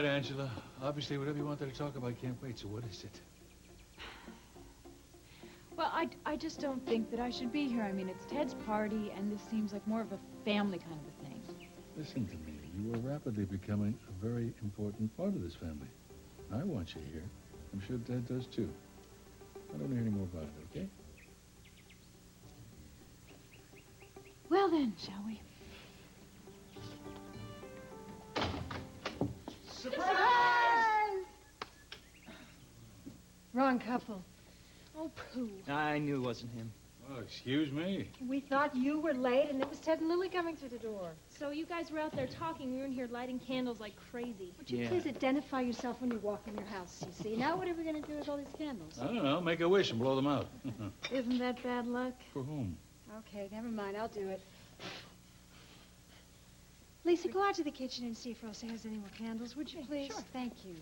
right, Angela. Obviously, whatever you wanted to talk about, I can't wait. So what is it? Well, I just don't think that I should be here. I mean, it's Ted's party, and this seems like more of a family kind of a thing. Listen to me. You are rapidly becoming a very important part of this family. I want you here. I'm sure Ted does, too. I don't want to hear any more about it, okay? Well, then, shall we? Surprise! Wrong couple. Oh, pooh. I knew it wasn't him. Oh, excuse me. We thought you were late, and it was Ted and Lily coming through the door. So you guys were out there talking. We were in here lighting candles like crazy. Would you please identify yourself when you walk in your house, you see? Now what are we going to do with all these candles? I don't know. Make a wish and blow them out. Isn't that bad luck? For whom? Okay, never mind. I'll do it. Lisa, go out to the kitchen and see if Rosa has any more candles, would you please? Sure. Thank you.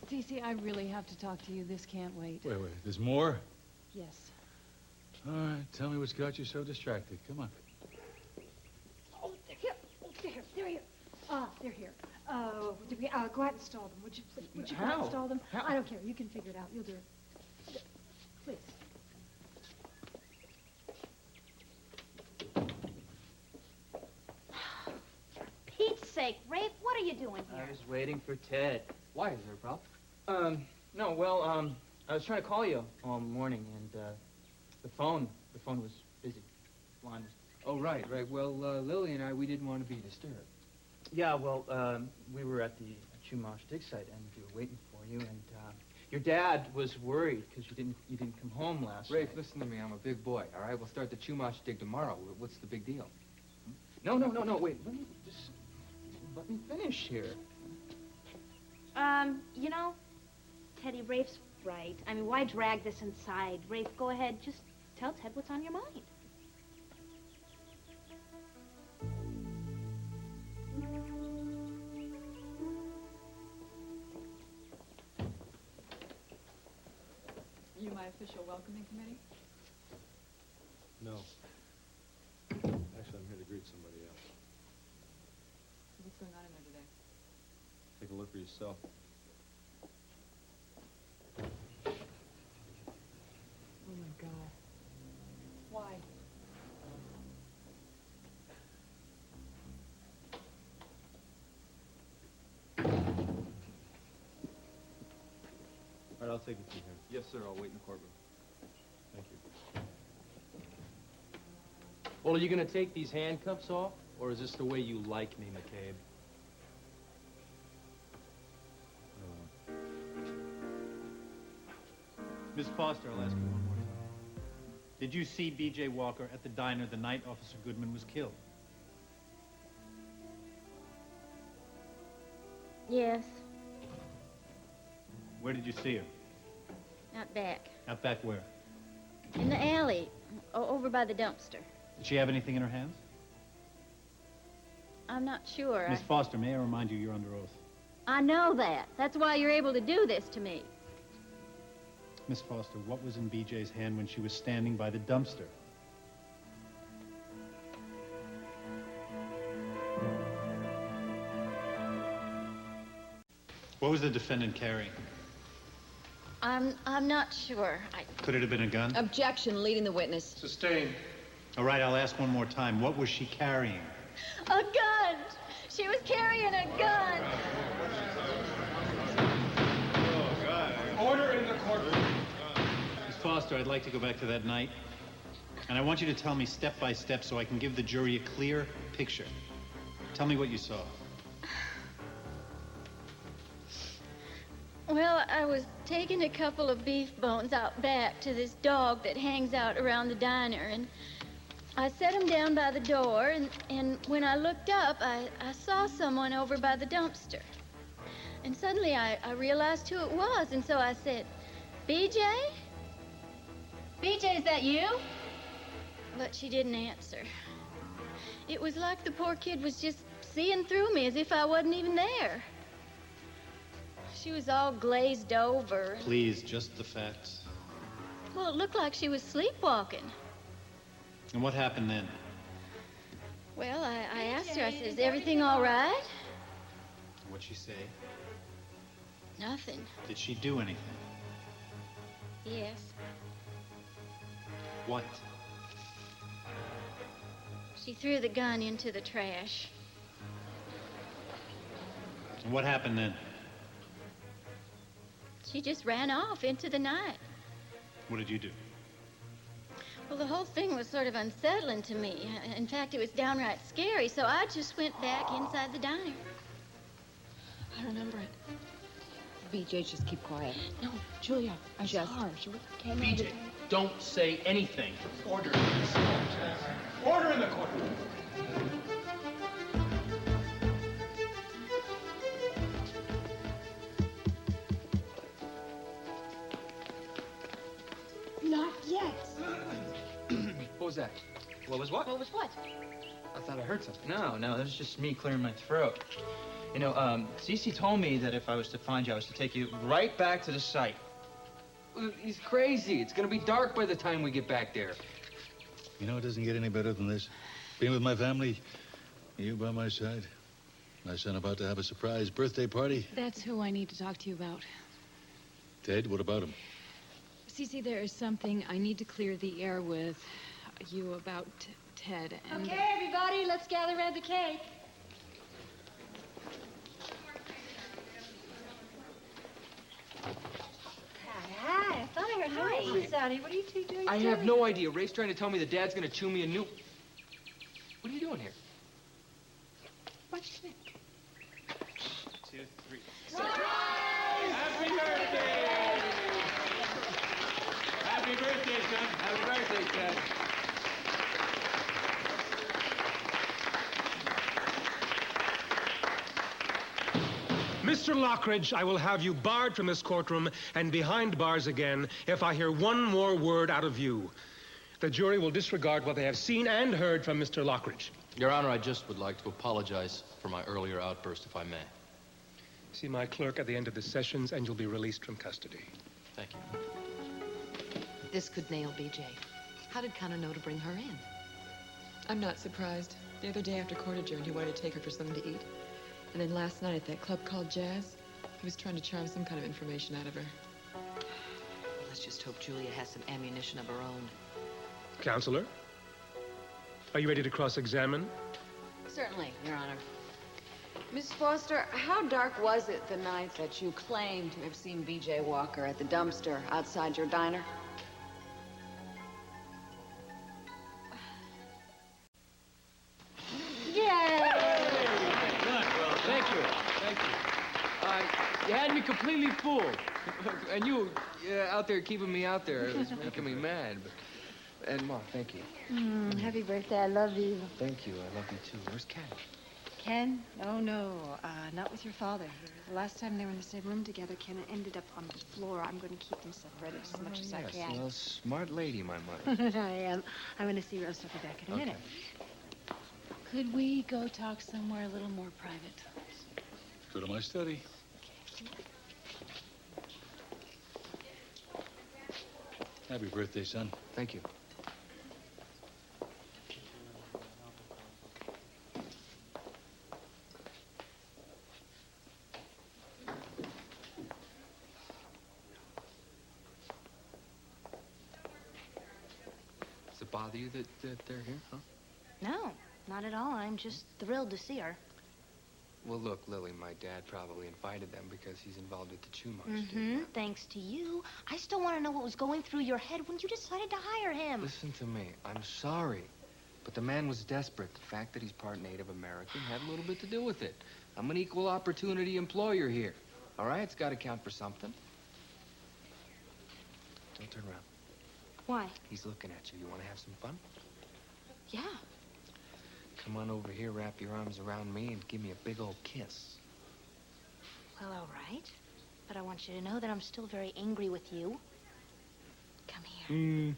Cece, I really have to talk to you. This can't wait. Wait. There's more? Yes. All right. Tell me what's got you so distracted. Come on. Oh, they're here. Oh, they're here. They're here. They're here. Go out and install them, would you please? Would you go out and install them? How? I don't care. You can figure it out. You'll do it. Please. Pete's sake, Rafe, what are you doing here? I was waiting for Ted. Why? Is there a problem? No, well, I was trying to call you all morning, and, the phone was busy. Line was... Oh, right. Well, Lily and I, we didn't want to be disturbed. Yeah, well, we were at the Chumash dig site, and we were waiting for you, and, your dad was worried because you didn't come home last Rafe, night. listen to me. I'm a big boy, all right? We'll start the Chumash dig tomorrow. What's the big deal? No, wait, let me finish here. You know, Teddy, Rafe's right. I mean, why drag this inside? Rafe, go ahead, just tell Ted what's on your mind. You my official welcoming committee? No. Actually, I'm here to greet somebody else. What's going on in there today? Take a look for yourself. Oh, my God. Why? All right, I'll take it from here. Yes, sir. I'll wait in the courtroom. Thank you. Well, are you going to take these handcuffs off, or is this the way you like me, McCabe? Miss Foster, I'll ask you one more time. Did you see B. J. Walker at the diner the night Officer Goodman was killed? Yes, Where did you see her? not back. Out back where? In the alley, over by the dumpster. Did she have anything in her hands? I'm not sure. Miss Foster, may I remind you you're under oath? I know that. That's why you're able to do this to me. Miss Foster, what was in BJ's hand when she was standing by the dumpster? What was the defendant carrying? I'm not sure. Could it have been a gun? Objection, leading the witness. Sustained. All right, I'll ask one more time. What was she carrying? A gun! She was carrying a gun! Order in the courtroom. Miss Foster, I'd like to go back to that night. And I want you to tell me step by step so I can give the jury a clear picture. Tell me what you saw. Well, I was taking a couple of beef bones out back to this dog that hangs out around the diner, and I set him down by the door, and when I looked up, I saw someone over by the dumpster. And suddenly I realized who it was, and so I said, BJ? BJ, is that you? But she didn't answer. It was like the poor kid was just seeing through me as if I wasn't even there. She was all glazed over. Please, just the facts. Well, it looked like she was sleepwalking. And what happened then? Well, I asked her, I said, is everything all right? What'd she say? Nothing. Did she do anything? Yes. What? She threw the gun into the trash. And what happened then? She just ran off into the night. What did you do? Well, the whole thing was sort of unsettling to me. In fact, it was downright scary, so I just went back inside the diner. I remember it. B J, just keep quiet. No, Julia, I saw Just- her. She came B out. J, don't say anything. Order in this court. Order in the court. Not yet. What was that? What was what? What was what? I thought I heard something. No, that was just me clearing my throat. You know, Cece told me that if I was to find you, I was to take you right back to the site. He's crazy. It's gonna be dark by the time we get back there. You know, it doesn't get any better than this. Being with my family, you by my side. My son about to have a surprise birthday party. That's who I need to talk to you about. Ted, what about him? Cece, there is something I need to clear the air with you about Ted and... Okay, everybody, let's gather around the cake. Hi, I thought I heard noises out here. What are you two doing? I have no idea. Ray's trying to tell me the dad's gonna chew me a new... What are you doing here? What's it? 2, 3. Happy birthday! Happy birthday, son. Happy birthday, Ted. Mr. Lockridge, I will have you barred from this courtroom and behind bars again if I hear one more word out of you. The jury will disregard what they have seen and heard from Mr. Lockridge. Your Honor, I just would like to apologize for my earlier outburst, if I may. See my clerk at the end of the sessions, and you'll be released from custody. Thank you. This could nail BJ. How did Connor know to bring her in? I'm not surprised. The other day after court adjourned, he wanted to take her for something to eat. And then last night at that club called Jazz, he was trying to charm some kind of information out of her. Let's just hope Julia has some ammunition of her own. Counselor, are you ready to cross-examine? Certainly, Your Honor. Miss Foster, how dark was it the night that you claimed to have seen B.J. Walker at the dumpster outside your diner? Thank you. Thank you. You had me completely fooled. And you out there keeping me out there. It was making me mad. But... And, Mom, thank you. Happy birthday. I love you. Thank you. I love you, too. Where's Ken? Ken? Oh, no. Not with your father. The last time they were in the same room together, Ken ended up on the floor. I'm going to keep them separated as much as I can. Well, smart lady, my mother. I am. I'm going to see Rose. I'll be back in a minute. Could we go talk somewhere a little more private? Go to my study. Happy birthday, son. Thank you. Does it bother you that they're here, huh? No, not at all. I'm just thrilled to see her. Well, look, Lily, my dad probably invited them because he's involved with the Chumash. Thanks to you. I still want to know what was going through your head when you decided to hire him. Listen to me. I'm sorry. But the man was desperate. The fact that he's part Native American had a little bit to do with it. I'm an equal opportunity employer here. All right? It's got to count for something. Don't turn around. Why? He's looking at you. You want to have some fun? Yeah. Come on over here, wrap your arms around me, and give me a big old kiss. Well, all right. But I want you to know that I'm still very angry with you. Come here.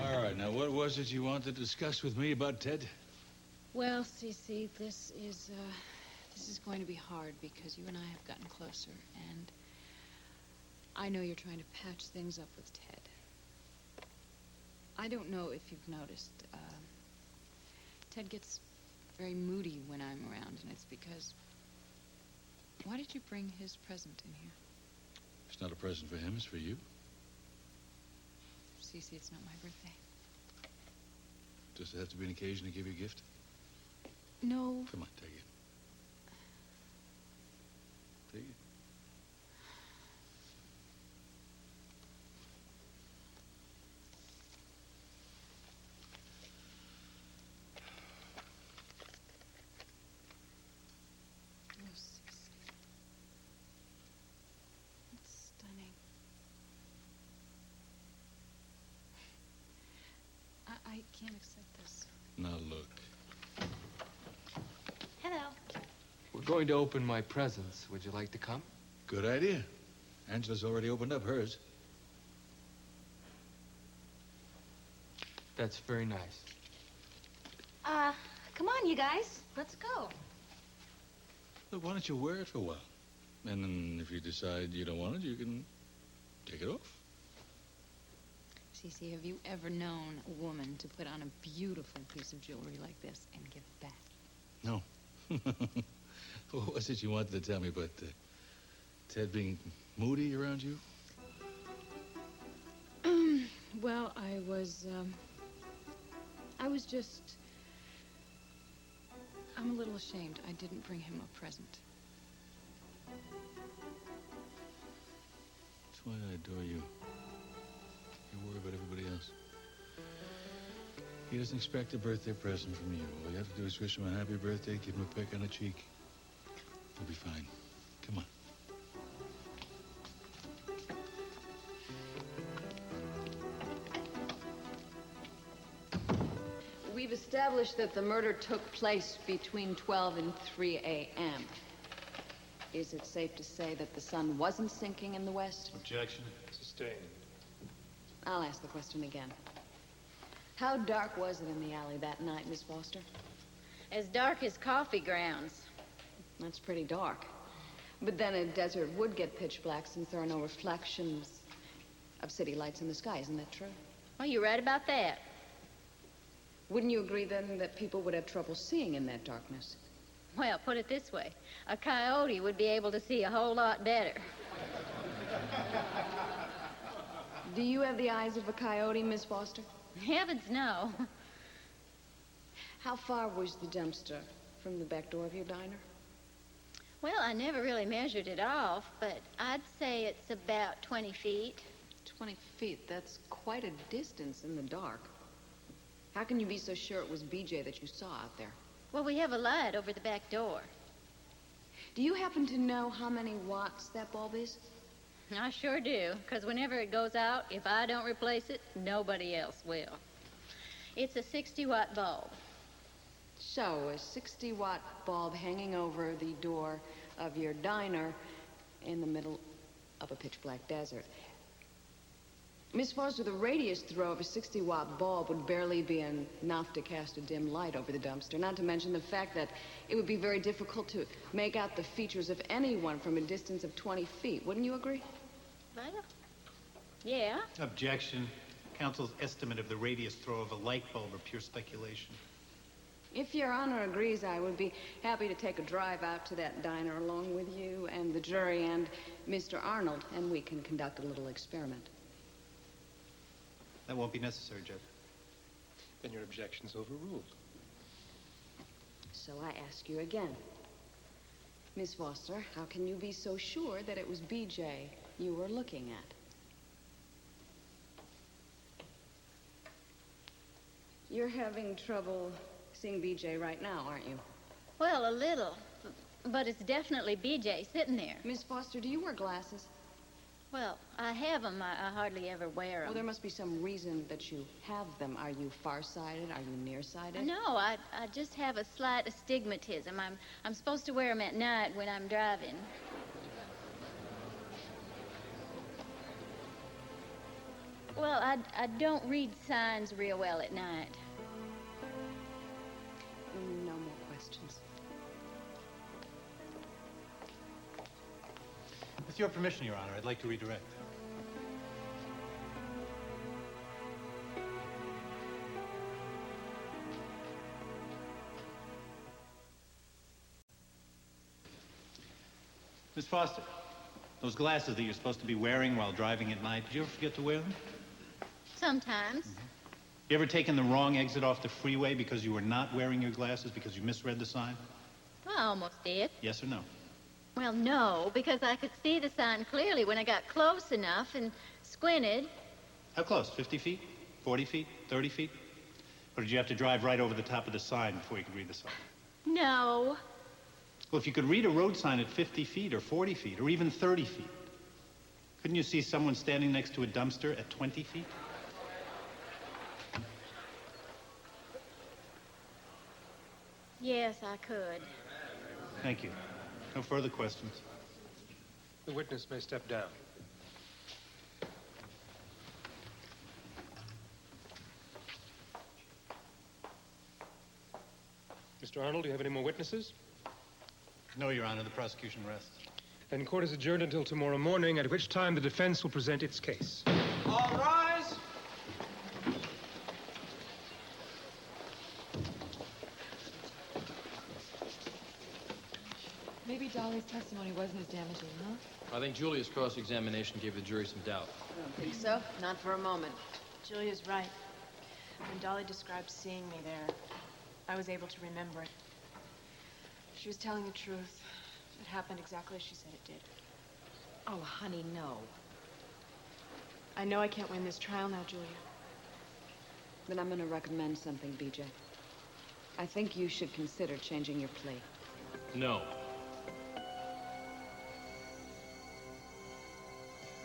All right, now, what was it you wanted to discuss with me about Ted? Well, Cece, this is going to be hard because you and I have gotten closer, and I know you're trying to patch things up with Ted. I don't know if you've noticed, Ted gets very moody when I'm around, and it's because... Why did you bring his present in here? It's not a present for him, it's for you. Cece, it's not my birthday. Does it have to be an occasion to give you a gift? No. Come on, take it. Take it. Oh, Cece. It's stunning. I can't accept this. Now look. Hello. We're going to open my presents. Would you like to come? Good idea. Angela's already opened up hers. That's very nice. Come on, you guys. Let's go. Look, why don't you wear it for a while? And then if you decide you don't want it, you can take it off. Cece, have you ever known a woman to put on a beautiful piece of jewelry like this and give it back? No. What was it you wanted to tell me about Ted being moody around you? Well, I was just... I'm a little ashamed I didn't bring him a present. That's why I adore you. You worry about everybody else. He doesn't expect a birthday present from you. All you have to do is wish him a happy birthday, give him a peck on the cheek. He'll be fine. Come on. We've established that the murder took place between 12 and 3 a.m. Is it safe to say that the sun wasn't sinking in the west? Objection. Sustained. I'll ask the question again. How dark was it in the alley that night, Miss Foster? As dark as coffee grounds. That's pretty dark. But then a desert would get pitch black since there are no reflections of city lights in the sky. Isn't that true? Well, you're right about that. Wouldn't you agree, then, that people would have trouble seeing in that darkness? Well, put it this way. A coyote would be able to see a whole lot better. Do you have the eyes of a coyote, Miss Foster? Heavens, no. How far was the dumpster from the back door of your diner? Well, I never really measured it off, but I'd say it's about 20 feet. 20 feet, that's quite a distance in the dark. How can you be so sure it was BJ that you saw out there? Well, we have a light over the back door. Do you happen to know how many watts that bulb is? I sure do, because whenever it goes out, if I don't replace it, nobody else will. It's a 60-watt bulb. So, a 60-watt bulb hanging over the door of your diner in the middle of a pitch-black desert. Miss Foster, the radius throw of a 60-watt bulb would barely be enough to cast a dim light over the dumpster, not to mention the fact that it would be very difficult to make out the features of anyone from a distance of 20 feet. Wouldn't you agree? Well, yeah. Objection. Counsel's estimate of the radius throw of a light bulb are pure speculation. If Your Honor agrees, I would be happy to take a drive out to that diner along with you and the jury and Mr. Arnold, and we can conduct a little experiment. That won't be necessary, Judge. Then your objection's overruled. So I ask you again. Miss Foster, how can you be so sure that it was BJ you were looking at? You're having trouble seeing BJ right now, aren't you? Well, a little. But it's definitely BJ sitting there. Miss Foster, do you wear glasses? Well, I have them. I hardly ever wear them. Well, there must be some reason that you have them. Are you farsighted? Are you nearsighted? No, I just have a slight astigmatism. I'm supposed to wear them at night when I'm driving. Well, I don't read signs real well at night. No more questions. With your permission, Your Honor, I'd like to redirect. Miss Foster, those glasses that you're supposed to be wearing while driving at night, did you ever forget to wear them? Sometimes. You ever taken the wrong exit off the freeway because you were not wearing your glasses because you misread the sign? I almost did. Yes or no? Well, no, because I could see the sign clearly when I got close enough and squinted. How close? 50 feet? 40 feet? 30 feet? Or did you have to drive right over the top of the sign before you could read the sign? No. Well, if you could read a road sign at 50 feet or 40 feet or even 30 feet, couldn't you see someone standing next to a dumpster at 20 feet? Yes, I could. Thank you. No further questions. The witness may step down. Mr. Arnold, do you have any more witnesses? No, Your Honor. The prosecution rests. Then court is adjourned until tomorrow morning, at which time the defense will present its case. All rise. Maybe Dolly's testimony wasn't as damaging, huh? I think Julia's cross-examination gave the jury some doubt. I don't think so. Not for a moment. Julia's right. When Dolly described seeing me there, I was able to remember it. She was telling the truth. It happened exactly as she said it did. Oh, honey, no. I know I can't win this trial now, Julia. Then I'm going to recommend something, BJ. I think you should consider changing your plea. No.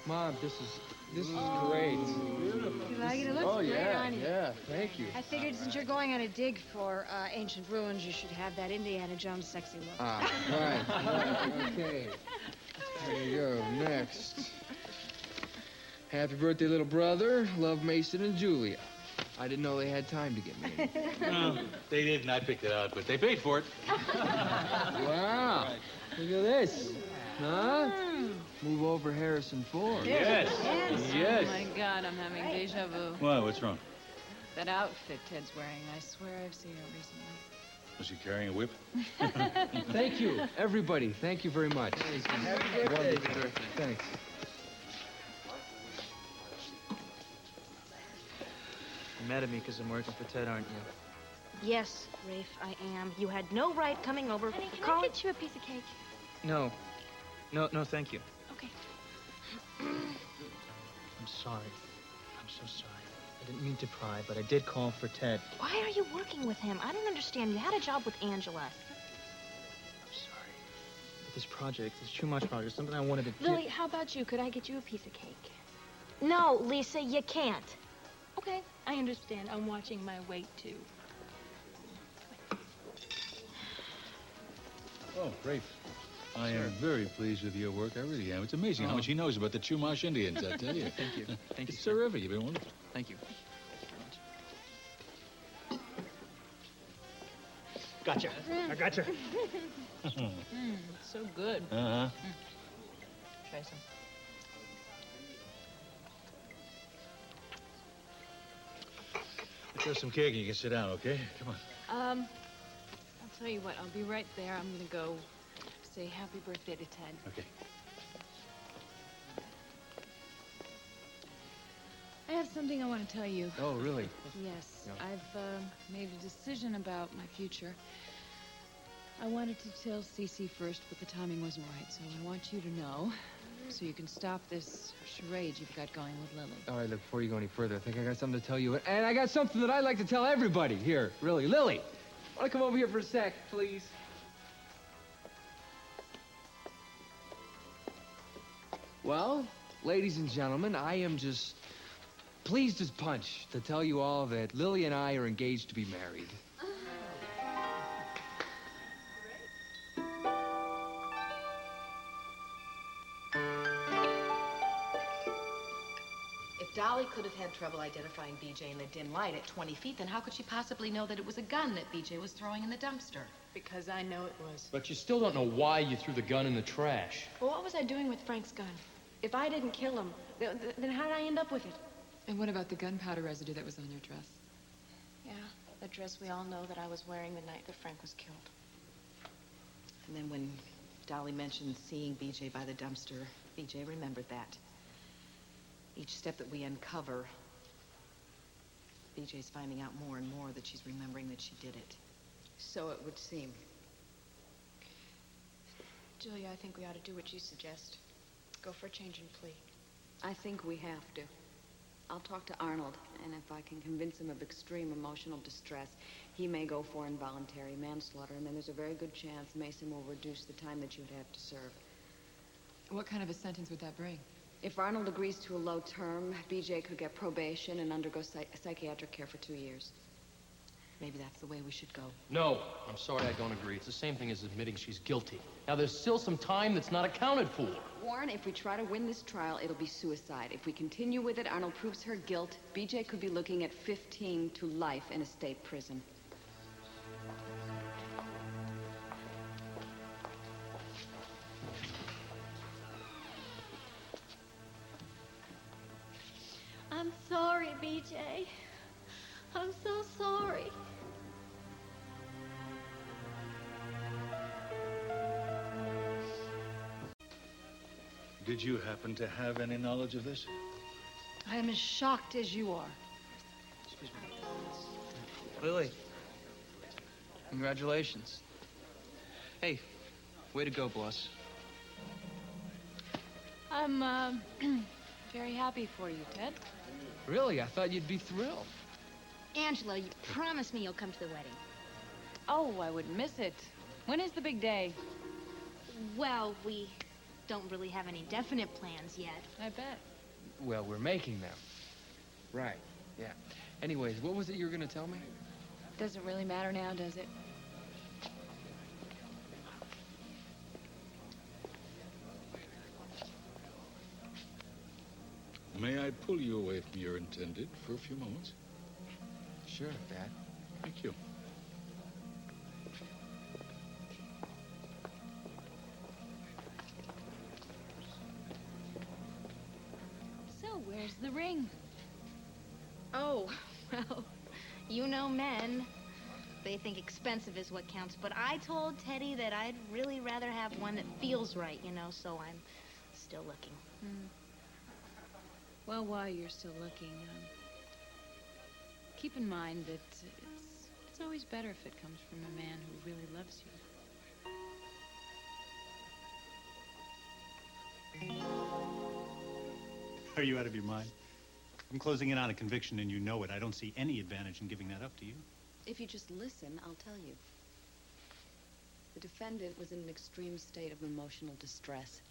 Mom, this is great. You like it? It looks great on you. Yeah, thank you. I figured since you're going on a dig for ancient ruins, you should have that Indiana Jones sexy look. Ah, right, okay. There you go, next. Happy birthday, little brother. Love, Mason and Julia. I didn't know they had time to get me. No, they didn't. I picked it out, but they paid for it. Wow. Look at this. Huh? Move over Harrison Ford. Yes. Yes. Oh, my God, I'm having deja vu. Why? What's wrong? That outfit Ted's wearing, I swear I've seen it recently. Was she carrying a whip? Thank you, everybody. Thank you very much. Happy birthday. Thanks. You're mad at me because I'm working for Ted, aren't you? Yes, Rafe, I am. You had no right coming over. Honey, can I get you a piece of cake? No. No, thank you. Okay. I'm sorry. I'm so sorry. I didn't mean to pry, but I did call for Ted. Why are you working with him? I don't understand. You had a job with Angela. I'm sorry. But this project, this Chumash project, is something I wanted to do. Lily, how about you? Could I get you a piece of cake? No, Lisa, you can't. Okay, I understand. I'm watching my weight, too. Oh, Rafe. I am very pleased with your work. I really am. It's amazing how much he knows about the Chumash Indians, I tell you. Thank you. Thank you. It's terrific. You've been wonderful. Thank you. Gotcha. I gotcha. So good. Uh-huh. Try some. Let's have some cake and you can sit down, okay? Come on. I'll tell you what, I'll be right there. I'm gonna go say happy birthday to Ted. Okay. I have something I want to tell you. Oh, really? Yes, Yeah. I've made a decision about my future. I wanted to tell Cece first, but the timing wasn't right, so I want you to know, so you can stop this charade you've got going with Lily. All right, look, before you go any further, I think I got something to tell you. And I got something that I'd like to tell everybody here, really. Lily, want to come over here for a sec, please? Well, ladies and gentlemen, I am just pleased as punch to tell you all that Lily and I are engaged to be married. If Dolly could have had trouble identifying BJ in the dim light at 20 feet, then how could she possibly know that it was a gun that BJ was throwing in the dumpster? Because I know it was. But you still don't know why you threw the gun in the trash. Well, what was I doing with Frank's gun? If I didn't kill him, then how did I end up with it? And what about the gunpowder residue that was on your dress? Yeah, the dress we all know that I was wearing the night that Frank was killed. And then when Dolly mentioned seeing BJ by the dumpster. BJ remembered that. Each step that we uncover, BJ's finding out more and more that she's remembering that she did it. So it would seem. Julia, I think we ought to do what you suggest. Go for a change in plea. I think we have to. I'll talk to Arnold, and if I can convince him of extreme emotional distress, he may go for involuntary manslaughter, and then there's a very good chance Mason will reduce the time that you'd have to serve. What kind of a sentence would that bring? If Arnold agrees to a low term, BJ could get probation and undergo psychiatric care for 2 years. Maybe that's the way we should go. No, I'm sorry, I don't agree. It's the same thing as admitting she's guilty. Now, there's still some time that's not accounted for. Warren, if we try to win this trial, it'll be suicide. If we continue with it, Arnold proves her guilt. BJ could be looking at 15 to life in a state prison. I'm sorry, BJ. I'm so sorry. Did you happen to have any knowledge of this? I am as shocked as you are. Excuse me. Lily. Congratulations. Hey, way to go, boss. I'm, very happy for you, Ted. Really? I thought you'd be thrilled. Angela, you promise me you'll come to the wedding. Oh, I wouldn't miss it. When is the big day? Well, we don't really have any definite plans yet. I bet. Well, we're making them. Right, yeah. Anyways, what was it you were gonna tell me? Doesn't really matter now, does it? May I pull you away from your intended for a few moments? Sure, Dad. Thank you. So, where's the ring? Oh, well, you know men. They think expensive is what counts, but I told Teddy that I'd really rather have one that feels right, you know, so I'm still looking. Well, while you're still looking, keep in mind that it's always better if it comes from a man who really loves you. Are you out of your mind? I'm closing in on a conviction and you know it. I don't see any advantage in giving that up to you. If you just listen, I'll tell you. The defendant was in an extreme state of emotional distress.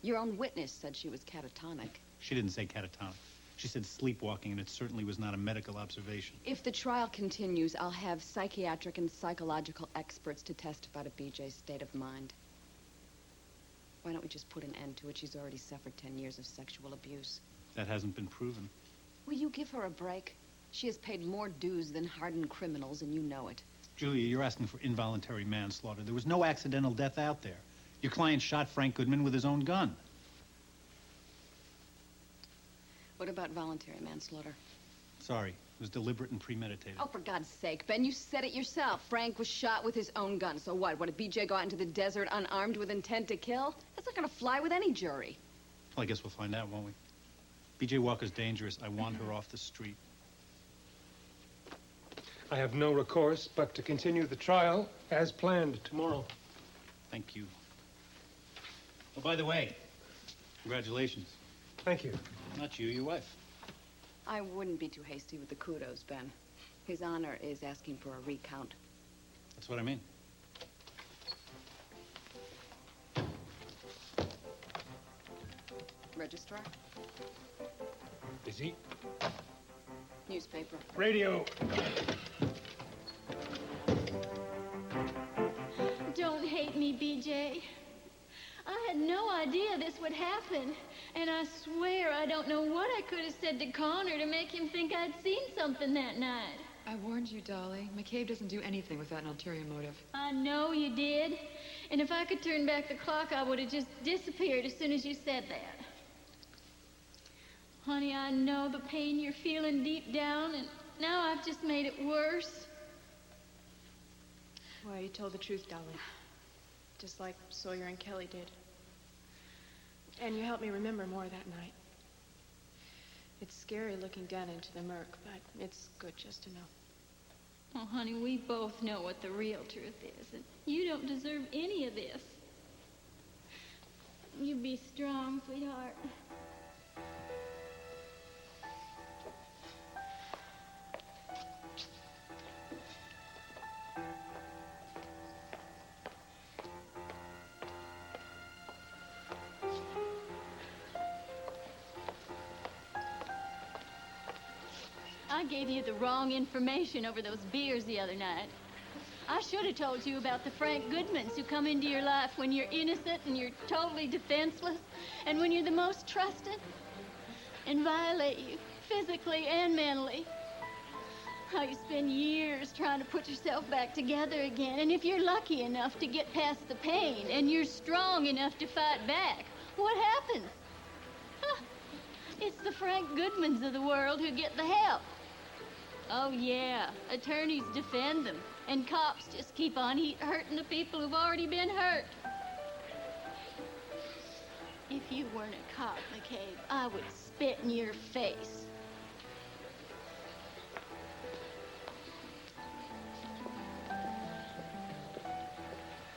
Your own witness said she was catatonic. She didn't say catatonic. She said sleepwalking, and it certainly was not a medical observation. If the trial continues, I'll have psychiatric and psychological experts to testify to BJ's state of mind. Why don't we just put an end to it? She's already suffered 10 years of sexual abuse. That hasn't been proven. Will you give her a break? She has paid more dues than hardened criminals, and you know it. Julia, you're asking for involuntary manslaughter. There was no accidental death out there. Your client shot Frank Goodman with his own gun. What about voluntary manslaughter? Sorry, it was deliberate and premeditated. Oh, for God's sake, Ben, you said it yourself. Frank was shot with his own gun. So what? What, did BJ go out into the desert unarmed with intent to kill? That's not gonna fly with any jury. Well, I guess we'll find out, won't we? B.J. Walker's dangerous. I want her off the street. I have no recourse but to continue the trial as planned tomorrow. Thank you. Oh, by the way, congratulations. Thank you. Not you, your wife. I wouldn't be too hasty with the kudos, Ben. His Honor is asking for a recount. That's what I mean. Registrar? Busy? Newspaper. Radio. Don't hate me, BJ. I had no idea this would happen. And I swear I don't know what I could have said to Connor to make him think I'd seen something that night. I warned you, Dolly. McCabe doesn't do anything without an ulterior motive. I know you did. And if I could turn back the clock, I would have just disappeared as soon as you said that. Honey, I know the pain you're feeling deep down, and now I've just made it worse. Well, you told the truth, Dolly. just like Sawyer and Kelly did. And you helped me remember more that night. It's scary looking down into the murk, but it's good just to know. Oh, honey, we both know what the real truth is, and you don't deserve any of this. You be strong, sweetheart. I gave you the wrong information over those beers the other night. I should have told you about the Frank Goodmans who come into your life when you're innocent and you're totally defenseless, and when you're the most trusted, and violate you physically and mentally. How you spend years trying to put yourself back together again, and if you're lucky enough to get past the pain and you're strong enough to fight back, what happens? Huh. It's the Frank Goodmans of the world who get the help. Oh, yeah. Attorneys defend them, and cops just keep on hurting the people who've already been hurt. If you weren't a cop, McCabe, I would spit in your face.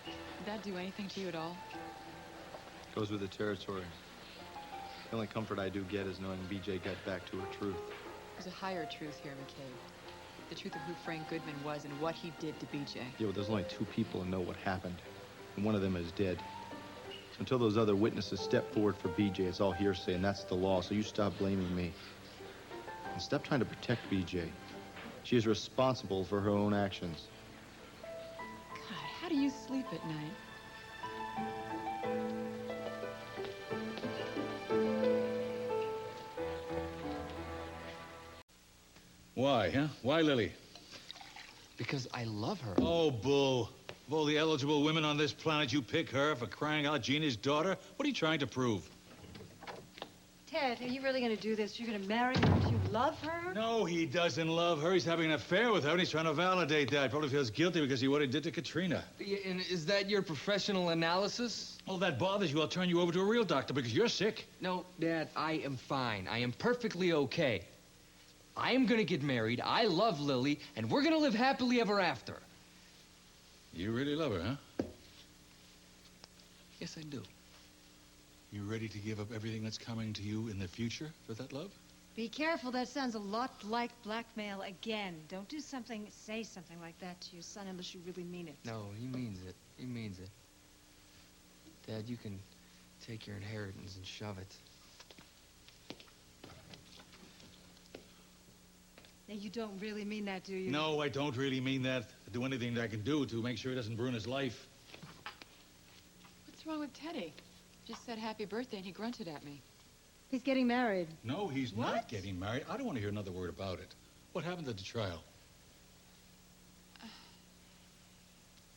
Did that do anything to you at all? Goes with the territory. The only comfort I do get is knowing BJ got back to her truth. There's a higher truth here, McCabe. The truth of who Frank Goodman was and what he did to BJ. Yeah, but there's only 2 people who know what happened, and one of them is dead. So until those other witnesses step forward for BJ, it's all hearsay, and that's the law, so you stop blaming me. And stop trying to protect BJ. She is responsible for her own actions. God, how do you sleep at night? Why, huh? Why Lily? Because I love her. Oh, bull. Of all the eligible women on this planet, you pick her for crying out Jeannie's daughter? What are you trying to prove? Ted, are you really going to do this? You're going to marry her because you love her? No, he doesn't love her. He's having an affair with her, and he's trying to validate that. Probably feels guilty because he what he did to Katrina. And is that your professional analysis? Oh, that bothers you. I'll turn you over to a real doctor because you're sick. No, Dad, I am fine. I am perfectly okay. I am gonna get married, I love Lily, and we're gonna live happily ever after. You really love her, huh? Yes, I do. You ready to give up everything that's coming to you in the future for that love? Be careful, that sounds a lot like blackmail again. Don't do something, say something like that to your son unless you really mean it. No, he means it. He means it. Dad, you can take your inheritance and shove it. Now, you don't really mean that, do you? No, I don't really mean that. I'll do anything that I can do to make sure he doesn't ruin his life. What's wrong with Teddy? Just said happy birthday and he grunted at me. He's getting married. No, he's not getting married. I don't want to hear another word about it. What happened at the trial?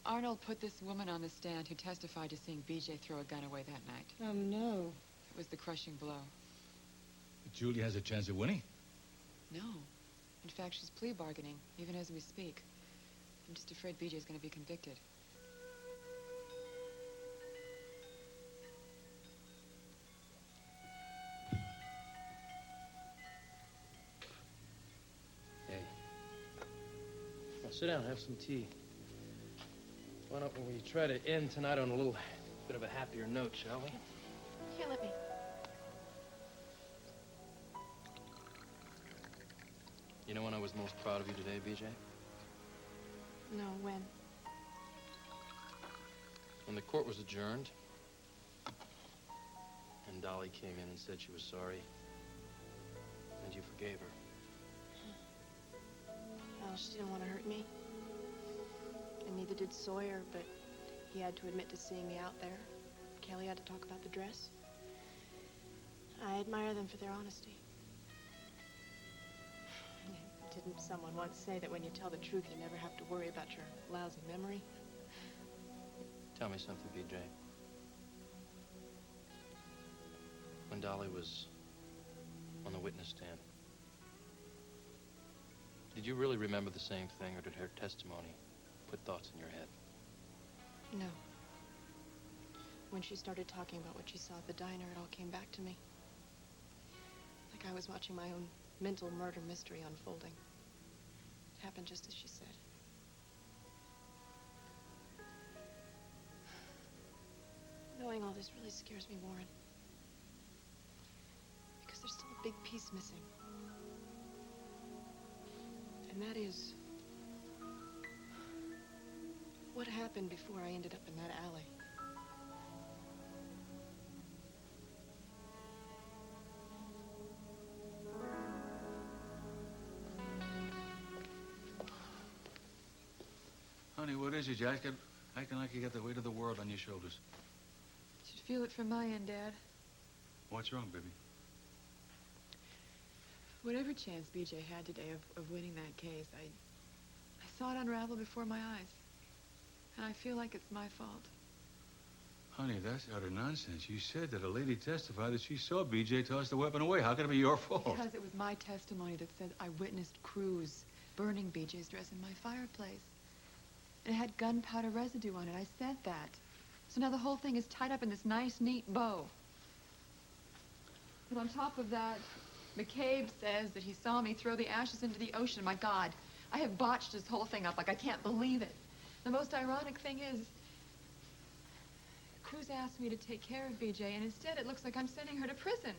Arnold put this woman on the stand who testified to seeing BJ throw a gun away that night. Oh, no. It was the crushing blow. But Julia has a chance of winning. No. In fact, she's plea bargaining, even as we speak. I'm just afraid BJ's going to be convicted. Hey. Now sit down, have some tea. Why don't we try to end tonight on a little bit of a happier note, shall we? Here, let me. You know when I was most proud of you today, BJ? No, when? When the court was adjourned, and Dolly came in and said she was sorry, and you forgave her. Well, she didn't want to hurt me. And neither did Sawyer, but he had to admit to seeing me out there. Kelly had to talk about the dress. I admire them for their honesty. Didn't someone once say that when you tell the truth, you never have to worry about your lousy memory? Tell me something, BJ. When Dolly was on the witness stand, did you really remember the same thing, or did her testimony put thoughts in your head? No. when she started talking about what she saw at the diner, it all came back to me. Like I was watching my own mental murder mystery unfolding. It happened just as she said. Knowing all this really scares me, Warren. Because there's still a big piece missing. And that is... what happened before I ended up in that alley? Honey, what is it? You acting like you got the weight of the world on your shoulders. You should feel it from my end, Dad. What's wrong, baby? Whatever chance B J had today of winning that case, I saw it unravel before my eyes. And I feel like it's my fault. Honey, that's utter nonsense. You said that a lady testified that she saw B.J. toss the weapon away. How can it be your fault? Because it was my testimony that said I witnessed Cruz burning B.J.'s dress in my fireplace. And it had gunpowder residue on it. I said that. So now the whole thing is tied up in this nice, neat bow. But on top of that, McCabe says that he saw me throw the ashes into the ocean. My God, I have botched this whole thing up like I can't believe it. The most ironic thing is, Cruz asked me to take care of B.J., and instead it looks like I'm sending her to prison.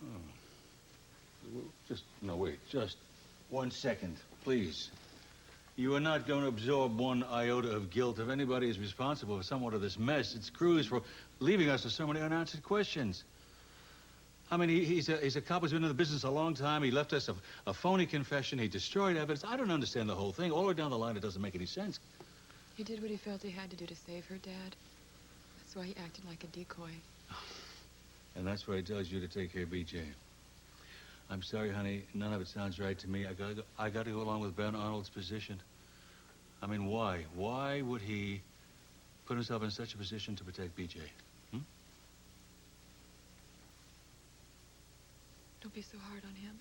Oh. Well, wait, just 1 second, please. You are not going to absorb one iota of guilt. If anybody is responsible for somewhat of this mess, it's Cruz for leaving us with so many unanswered questions. I mean, he's a cop who's been in the business a long time. He left us a phony confession. He destroyed evidence. I don't understand the whole thing. All the way down the line, it doesn't make any sense. He did what he felt he had to do to save her, Dad. That's why he acted like a decoy. And that's why he tells you to take care of B.J. I'm sorry, honey. None of it sounds right to me. I got to go along with Ben Arnold's position. I mean, why? Why would he put himself in such a position to protect B.J.? Don't be so hard on him.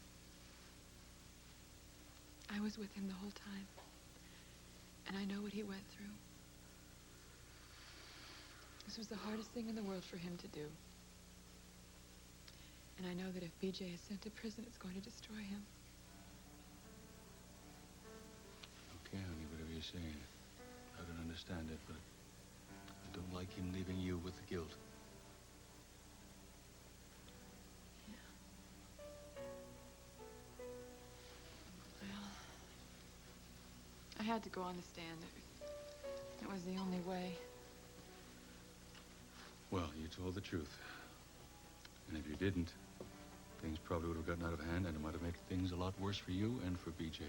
I was with him the whole time. And I know what he went through. This was the hardest thing in the world for him to do. And I know that if B.J. is sent to prison, it's going to destroy him. Okay, honey, whatever you're saying. I don't understand it, but I don't like him leaving you with the guilt. I had to go on the stand. It was the only way. Well, you told the truth. And if you didn't, things probably would have gotten out of hand, and it might have made things a lot worse for you and for B.J.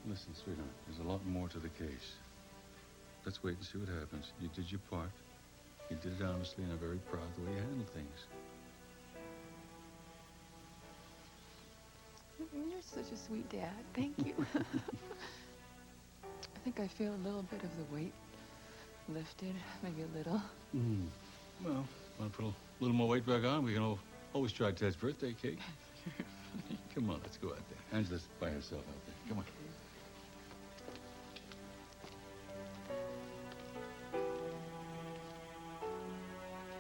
Listen, sweetheart, there's a lot more to the case. Let's wait and see what happens. You did your part. You did it honestly, and I'm very proud of the way you handled things. You're such a sweet dad. Thank you. I think I feel a little bit of the weight lifted, maybe a little. Well, want to put a little more weight back on? We can always try Ted's birthday cake. Come on, let's go out there. Angela's by herself out there. Come on.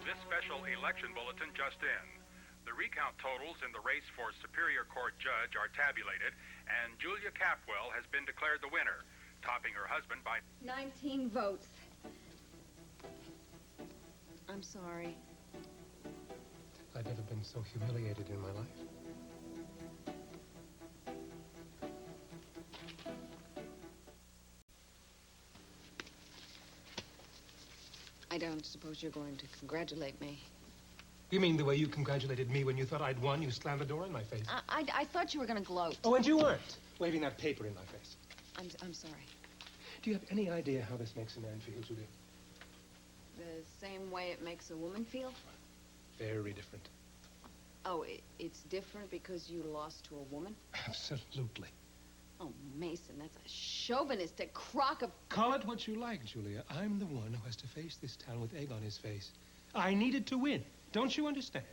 This special election bulletin just in. The recount totals in the race for Superior Court Judge are tabulated, and Julia Capwell has been declared the winner, topping her husband by 19 votes. I'm sorry. I've never been so humiliated in my life. I don't suppose you're going to congratulate me. You mean the way you congratulated me when you thought I'd won? You slammed the door in my face. I thought you were going to gloat. Oh, and you weren't, waving that paper in my face. I'm sorry. Do you have any idea how this makes a man feel, Julia? The same way it makes a woman feel? Very different. Oh, it's different because you lost to a woman? Absolutely. Oh, Mason, that's a chauvinistic crock of... Call it what you like, Julia. I'm the one who has to face this town with egg on his face. I needed to win. Don't you understand?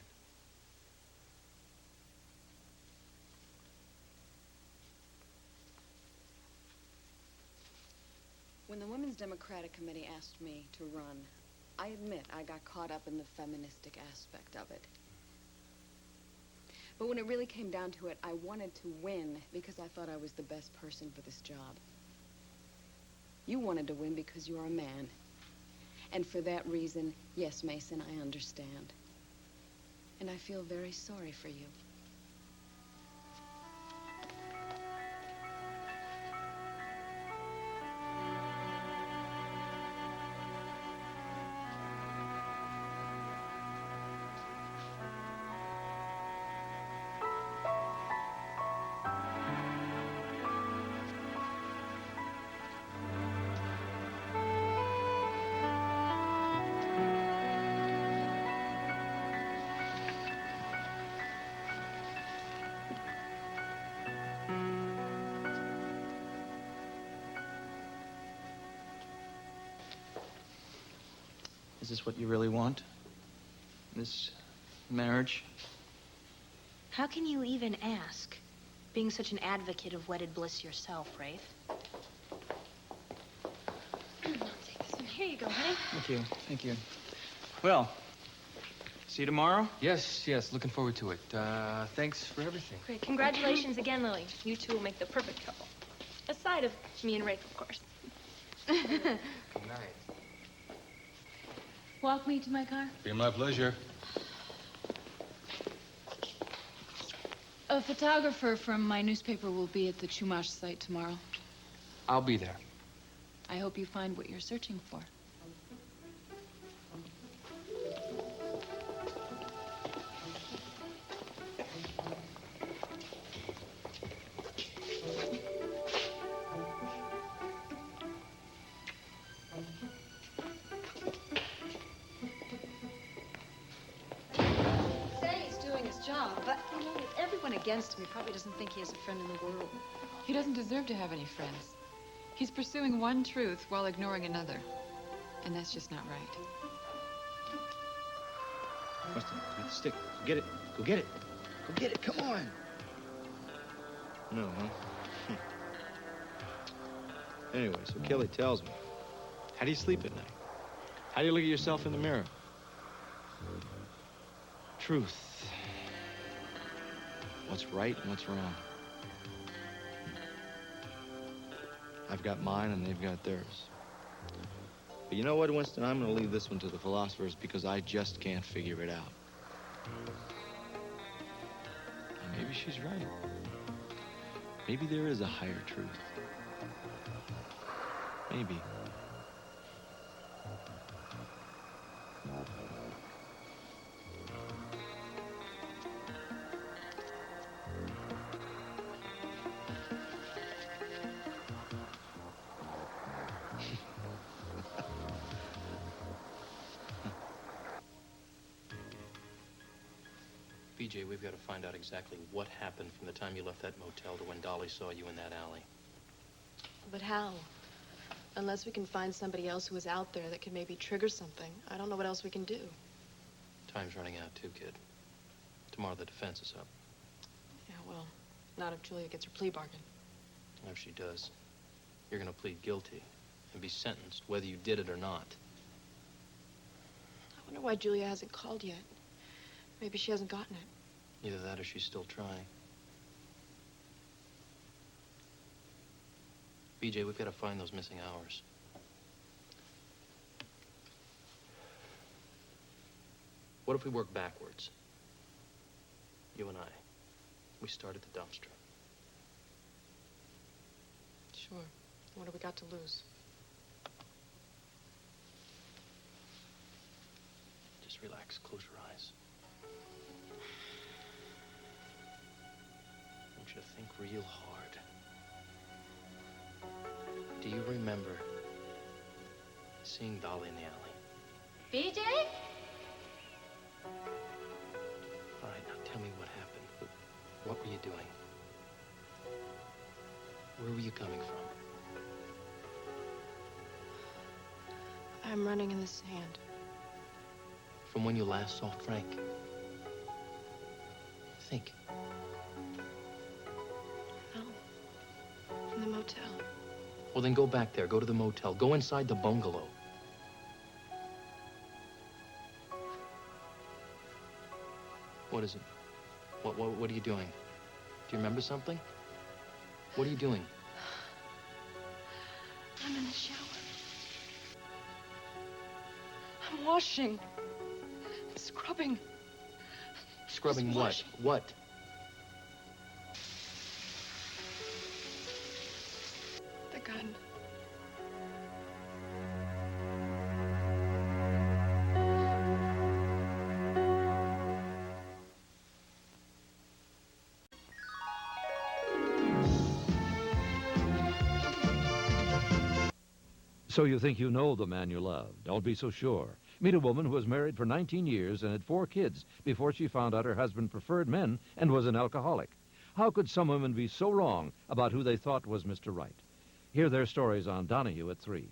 When the Women's Democratic Committee asked me to run, I admit I got caught up in the feministic aspect of it. But when it really came down to it, I wanted to win because I thought I was the best person for this job. You wanted to win because you're a man. And for that reason, yes, Mason, I understand. And I feel very sorry for you. Is this what you really want? This marriage? How can you even ask, being such an advocate of wedded bliss yourself, Rafe? I'll take this one. Here you go, honey. Thank you. Thank you. Well, see you tomorrow? Yes, looking forward to it. Thanks for everything. Great. Congratulations again, Lily. You two will make the perfect couple. Aside of me and Rafe, of course. Good night. Walk me to my car? Be my pleasure. A photographer from my newspaper will be at the Chumash site tomorrow. I'll be there. I hope you find what you're searching for. But, you know, with everyone against him, he probably doesn't think he has a friend in the world. He doesn't deserve to have any friends. He's pursuing one truth while ignoring another. And that's just not right. Weston, get the stick. Go get it. Go get it. Go get it. Come on. No, huh? Anyway, so Kelly tells me, how do you sleep at night? How do you look at yourself in the mirror? Truth. What's right and what's wrong. I've got mine and they've got theirs. But you know what, Winston? I'm going to leave this one to the philosophers because I just can't figure it out. And maybe she's right. Maybe there is a higher truth. Maybe. BJ, we've got to find out exactly what happened from the time you left that motel to when Dolly saw you in that alley. But how? Unless we can find somebody else who was out there that could maybe trigger something, I don't know what else we can do. Time's running out, too, kid. Tomorrow the defense is up. Yeah, well, not if Julia gets her plea bargain. If she does, you're going to plead guilty and be sentenced, whether you did it or not. I wonder why Julia hasn't called yet. Maybe she hasn't gotten it. Either that or she's still trying. BJ, we've got to find those missing hours. What if we work backwards? You and I. We start at the dumpster. Sure. What do we got to lose? Just relax. Close your eyes. I want you to think real hard. Do you remember seeing Dolly in the alley? BJ? All right, now tell me what happened. What were you doing? Where were you coming from? I'm running in the sand. From when you last saw Frank? Think. No. From the motel. Well, then go back there. Go to the motel. Go inside the bungalow. What is it? What are you doing? Do you remember something? What are you doing? I'm in the shower. I'm washing. Scrubbing. Scrubbing Just what? washing. What? The gun. So you think you know the man you love. Don't be so sure. Meet a woman who was married for 19 years and had 4 kids before she found out her husband preferred men and was an alcoholic. How could some women be so wrong about who they thought was Mr. Right? Hear their stories on Donahue at 3.